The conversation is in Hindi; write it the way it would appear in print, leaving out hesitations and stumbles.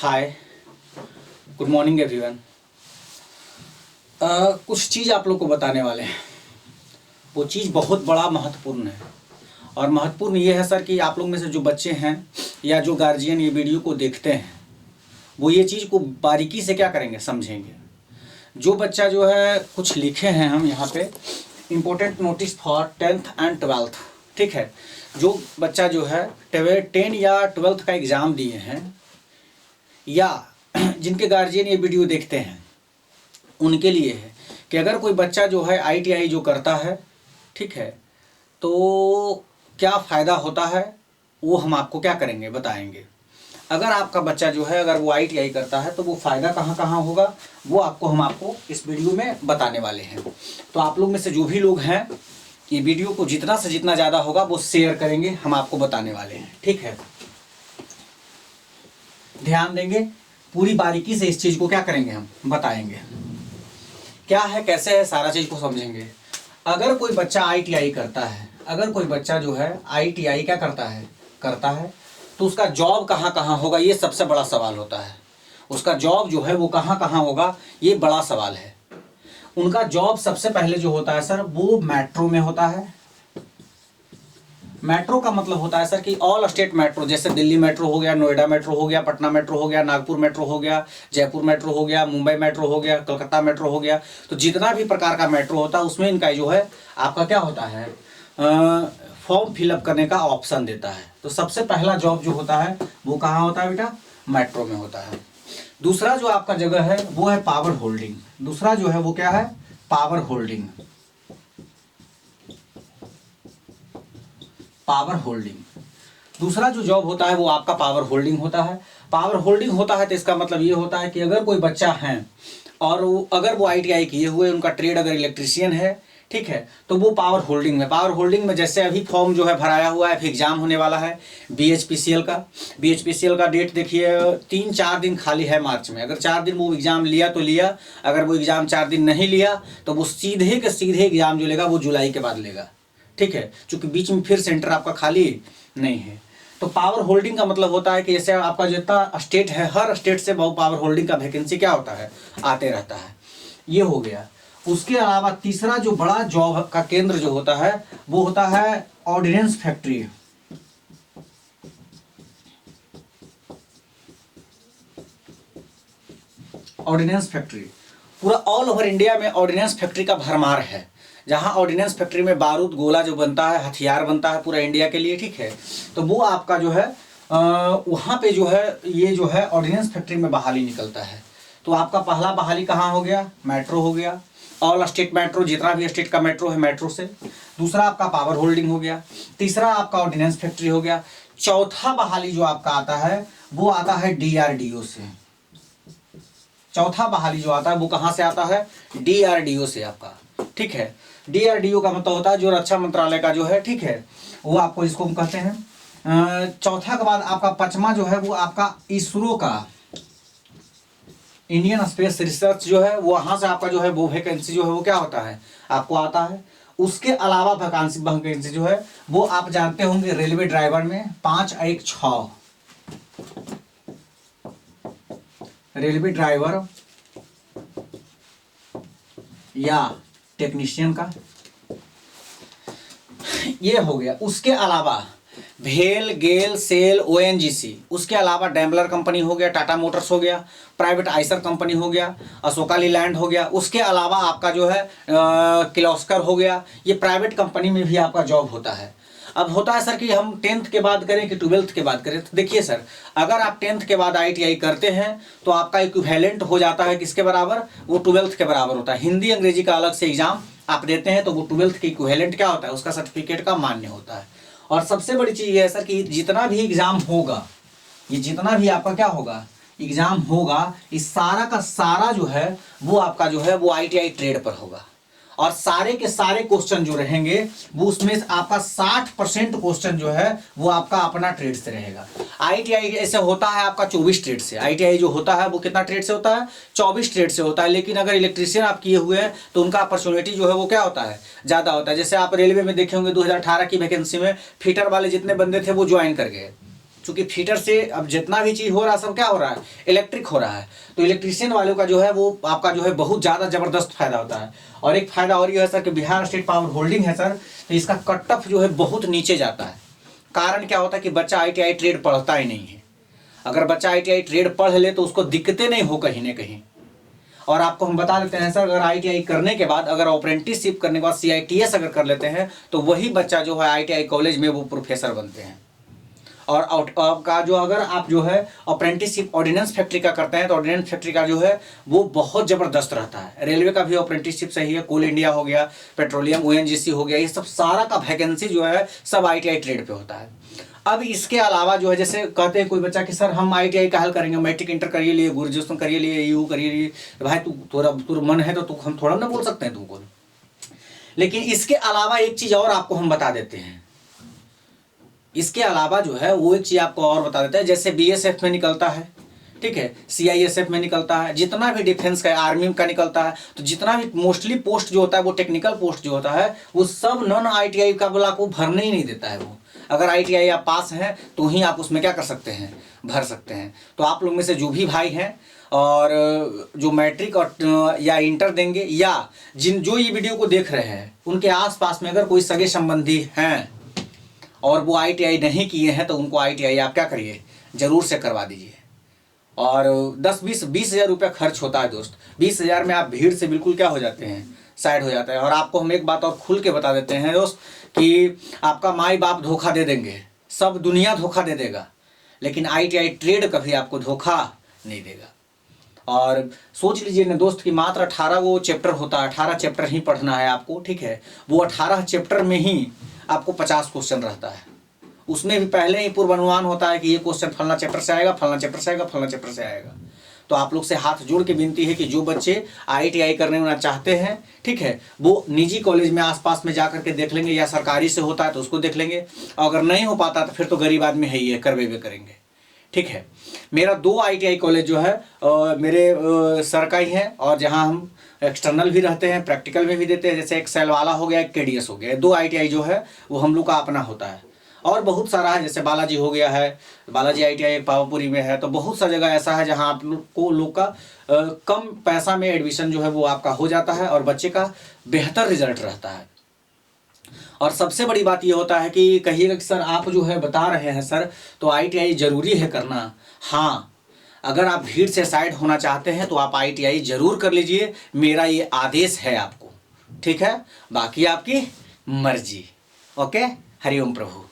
हाय, गुड मॉर्निंग एवरीवन। कुछ चीज़ आप लोग को बताने वाले हैं। वो चीज़ बहुत बड़ा महत्वपूर्ण है और महत्वपूर्ण ये है सर कि आप लोग में से जो बच्चे हैं या जो गार्जियन ये वीडियो को देखते हैं वो ये चीज़ को बारीकी से क्या करेंगे, समझेंगे। जो बच्चा जो है कुछ लिखे हैं हम यहाँ पे, important notice for 10th and 12th, ठीक है। जो बच्चा जो है 10 या 12th का एग्ज़ाम दिए हैं या जिनके गार्जियन ये वीडियो देखते हैं उनके लिए है कि अगर कोई बच्चा जो है ITI जो करता है, ठीक है, तो क्या फ़ायदा होता है वो हम आपको क्या करेंगे, बताएंगे। अगर आपका बच्चा जो है अगर वो ITI करता है तो वो फ़ायदा कहाँ कहाँ होगा वो हम आपको इस वीडियो में बताने वाले हैं। तो आप लोग में से जो भी लोग हैं ये वीडियो को जितना से जितना ज़्यादा होगा वो शेयर करेंगे, हम आपको बताने वाले हैं, ठीक है। ध्यान देंगे, पूरी बारीकी से इस चीज़ को क्या करेंगे, हम बताएंगे क्या है, कैसे है, सारा चीज़ को समझेंगे। अगर कोई बच्चा ITI करता है, अगर कोई बच्चा जो है ITI क्या करता है तो उसका जॉब कहाँ कहाँ होगा, ये सबसे बड़ा सवाल होता है। उसका जॉब जो है वो कहाँ कहाँ होगा, ये बड़ा सवाल है। उनका जॉब सबसे पहले जो होता है सर वो मेट्रो में होता है। मेट्रो का मतलब होता है सर कि ऑल स्टेट मेट्रो, जैसे दिल्ली मेट्रो हो गया, नोएडा मेट्रो हो गया, पटना मेट्रो हो गया, नागपुर मेट्रो हो गया, जयपुर मेट्रो हो गया, मुंबई मेट्रो हो गया, कलकत्ता मेट्रो हो गया। तो जितना भी प्रकार का मेट्रो होता है उसमें इनका जो है आपका क्या होता है, फॉर्म फिलअप करने का ऑप्शन देता है। तो सबसे पहला जॉब जो होता है वो कहाँ होता है बेटा, मेट्रो में होता है। दूसरा जो आपका जगह है वो है पावर होल्डिंग। दूसरा जो है वो क्या है, पावर होल्डिंग। पावर होल्डिंग दूसरा जो जॉब होता है वो आपका पावर होल्डिंग होता है। पावर होल्डिंग होता है तो इसका मतलब ये होता है कि अगर कोई बच्चा है और अगर वो ITI किए हुए, उनका ट्रेड अगर इलेक्ट्रीशियन है, ठीक है, तो वो पावर होल्डिंग में जैसे अभी फॉर्म जो है भराया हुआ है, फिर एग्जाम होने वाला है BHPCL का डेट देखिए 3-4 दिन खाली है मार्च में। अगर 4 दिन वो एग्ज़ाम लिया तो लिया, अगर वो एग्ज़ाम 4 दिन नहीं लिया तो वो सीधे के सीधे एग्ज़ाम जो लेगा वो जुलाई के बाद लेगा, ठीक है, क्योंकि बीच में फिर सेंटर आपका खाली नहीं है। तो पावर होल्डिंग का मतलब होता है कि जैसे आपका जितना स्टेट है, हर स्टेट से बहुत पावर होल्डिंग का वैकेंसी क्या होता है, आते रहता है। ये हो गया। उसके अलावा तीसरा जो बड़ा जॉब का केंद्र जो होता है वो होता है ऑर्डिनेंस फैक्ट्री। ऑर्डिनेंस फैक्ट्री पूरा ऑल ओवर इंडिया में ऑर्डिनेंस फैक्ट्री का भरमार है। जहाँ ऑर्डिनेंस फैक्ट्री में बारूद गोला जो बनता है, हथियार बनता है पूरा इंडिया के लिए, ठीक है, तो वो आपका जो है वहाँ पे जो है ये जो है ऑर्डिनेंस फैक्ट्री में बहाली निकलता है। तो आपका पहला बहाली कहाँ हो गया, मेट्रो हो गया, ऑल स्टेट मेट्रो, जितना भी स्टेट का मेट्रो है मेट्रो से। दूसरा आपका पावर होल्डिंग हो गया। तीसरा आपका ऑर्डिनेंस फैक्ट्री हो गया। चौथा बहाली जो आपका आता है वो आता है DRDO से। चौथा बहाली जो आता है वो कहाँ से आता है, DRDO से आपका, ठीक है। DRDO का मतलब होता है जो रक्षा मंत्रालय का जो है, ठीक है, वो आपको इसको हम कहते हैं। चौथा के बाद आपका पांचवा जो है वो आपका इसरो का, इंडियन स्पेस रिसर्च जो है, वो वहाँ से आपका जो है वो वैकेंसी जो है वो क्या होता है, आपको आता है। उसके अलावा वैकेंसी जो है वो आप जानते होंगे रेलवे ड्राइवर में 516, रेलवे ड्राइवर या टेक्नीशियन का, ये हो गया। उसके अलावा भेल, गेल, सेल, ONGC, उसके अलावा डैम्बलर कंपनी हो गया, टाटा मोटर्स हो गया, प्राइवेट आइसर कंपनी हो गया, अशोका लीलैंड हो गया। उसके अलावा आपका जो है किर्लोस्कर हो गया। ये प्राइवेट कंपनी में भी आपका जॉब होता है। अब होता है सर कि हम 10th के बाद करें कि 12th के बाद करें। तो देखिए सर, अगर आप 10th के बाद ITI करते हैं तो आपका इक्विवेलेंट हो जाता है किसके बराबर, वो 12th के बराबर होता है। हिंदी अंग्रेजी का अलग से एग्जाम आप देते हैं तो वो 12th के इक्विवेलेंट क्या होता है, उसका सर्टिफिकेट का मान्य होता है। और सबसे बड़ी चीज़ ये है सर कि जितना भी एग्जाम होगा, ये जितना भी आपका क्या होगा, एग्जाम होगा, इस सारा का सारा जो है वो आपका जो है वो ITI ट्रेड पर होगा। और सारे के सारे क्वेश्चन जो रहेंगे वो उसमें से आपका 60% क्वेश्चन जो है वो आपका अपना ट्रेड से रहेगा। ITI ऐसे होता है आपका 24 ट्रेड से। ITI जो होता है वो कितना ट्रेड से होता है, 24 ट्रेड से होता है। लेकिन अगर इलेक्ट्रीशियन आप किए हुए हैं तो उनका अपॉर्चुनिटी जो है वो क्या होता है, ज़्यादा होता है। जैसे आप रेलवे में देखे होंगे 2018 की वैकेंसी में फिटर वाले जितने बंदे थे वो ज्वाइन कर गए, चूंकि फीटर से अब जितना भी चीज़ हो रहा है सब क्या हो रहा है, इलेक्ट्रिक हो रहा है। तो इलेक्ट्रीशियन वालों का जो है वो आपका जो है बहुत ज़्यादा ज़बरदस्त फायदा होता है। और एक फ़ायदा और ये है सर कि बिहार स्टेट पावर होल्डिंग है सर, तो इसका कट ऑफ जो है बहुत नीचे जाता है। कारण क्या होता है कि बच्चा ITI ट्रेड पढ़ता ही नहीं है। अगर बच्चा ITI ट्रेड पढ़ ले तो उसको दिक्कतें नहीं हो कहीं ना कहीं। और आपको हम बता देते हैं सर, अगर ITI करने के बाद, अगर अप्रेंटिसशिप करने के बाद CITS अगर कर लेते हैं तो वही बच्चा जो है ITI कॉलेज में वो प्रोफेसर बनते हैं। और आपका जो अगर आप जो है अप्रेंटिसशिप ऑर्डिनेंस फैक्ट्री का करते हैं तो ऑर्डिनेंस फैक्ट्री का जो है वो बहुत ज़बरदस्त रहता है। रेलवे का भी अप्रेंटिसशिप सही है, कोल इंडिया हो गया, पेट्रोलियम ONGC हो गया, ये सब सारा का वैकेंसी जो है सब ITI ट्रेड पे होता है। अब इसके अलावा जो है, जैसे कहते हैं कोई बच्चा कि सर हम ITI का हल करेंगे, मैट्रिक इंटर करिए लिए, ग्रेजुएशन करिए लिए, EU करिए लिए, भाई तू मन है तो हम थोड़ा ना बोल सकते हैं तुमको। लेकिन इसके अलावा एक चीज़ और आपको हम बता देते हैं, इसके अलावा जो है वो एक चीज़ आपको और बता देते हैं, जैसे BSF में निकलता है, ठीक है, CISF में निकलता है, जितना भी डिफेंस का, आर्मी का निकलता है, तो जितना भी मोस्टली पोस्ट जो होता है वो टेक्निकल पोस्ट जो होता है वो सब नॉन ITI का बोला को भरने ही नहीं देता है वो। अगर ITI आप पास हैं तो ही आप उसमें क्या कर सकते हैं, भर सकते हैं। तो आप लोग में से जो भी भाई हैं और जो मैट्रिक और या इंटर देंगे, या जो ये वीडियो को देख रहे हैं उनके आसपास में अगर कोई सगे संबंधी हैं और वो ITI नहीं किए हैं तो उनको ITI आप क्या करिए, ज़रूर से करवा दीजिए। और 10-20 हज़ार रुपया खर्च होता है दोस्त। 20 हज़ार में आप भीड़ से बिल्कुल क्या हो जाते हैं, साइड हो जाता है। और आपको हम एक बात और खुल के बता देते हैं दोस्त कि आपका माई बाप धोखा दे देंगे, सब दुनिया धोखा दे देगा, लेकिन ITI ट्रेड कभी आपको धोखा नहीं देगा। और सोच लीजिए ना दोस्त कि मात्र 18 वो चैप्टर होता है, 18 चैप्टर ही पढ़ना है आपको, ठीक है। वो 18 चैप्टर में ही आपको 50 क्वेश्चन रहता है। उसमें भी पहले ही पूर्वानुमान होता है कि ये क्वेश्चन फलना चैप्टर से आएगा, फलना चैप्टर से आएगा, फलना चैप्टर से आएगा। तो आप लोग से हाथ जोड़ के विनती है कि जो बच्चे ITI करने चाहते हैं, ठीक है, वो निजी कॉलेज में आसपास में जा करके देख लेंगे, या सरकारी से होता है तो उसको देख लेंगे। अगर नहीं हो पाता तो फिर तो गरीब आदमी है ही है, करवे करेंगे, ठीक है। मेरा 2 ITI कॉलेज जो है मेरे सर का ही है, और जहाँ हम एक्सटर्नल भी रहते हैं, प्रैक्टिकल में भी देते हैं। जैसे एक सेल वाला हो गया, एक KDS हो गया, 2 ITI जो है वो हम लोग का अपना होता है। और बहुत सारा है, जैसे बालाजी हो गया है, बालाजी ITI पावापुरी में है। तो बहुत सा जगह ऐसा है जहाँ आप लोग का कम पैसा में एडमिशन जो है वो आपका हो जाता है और बच्चे का बेहतर रिजल्ट रहता है। और सबसे बड़ी बात ये होता है कि कहिएगा कि सर आप जो है बता रहे हैं सर तो ITI ज़रूरी है करना। हाँ, अगर आप भीड़ से साइड होना चाहते हैं तो आप ITI ज़रूर कर लीजिए, मेरा ये आदेश है आपको, ठीक है। बाकी आपकी मर्जी। ओके, हरिओम प्रभु।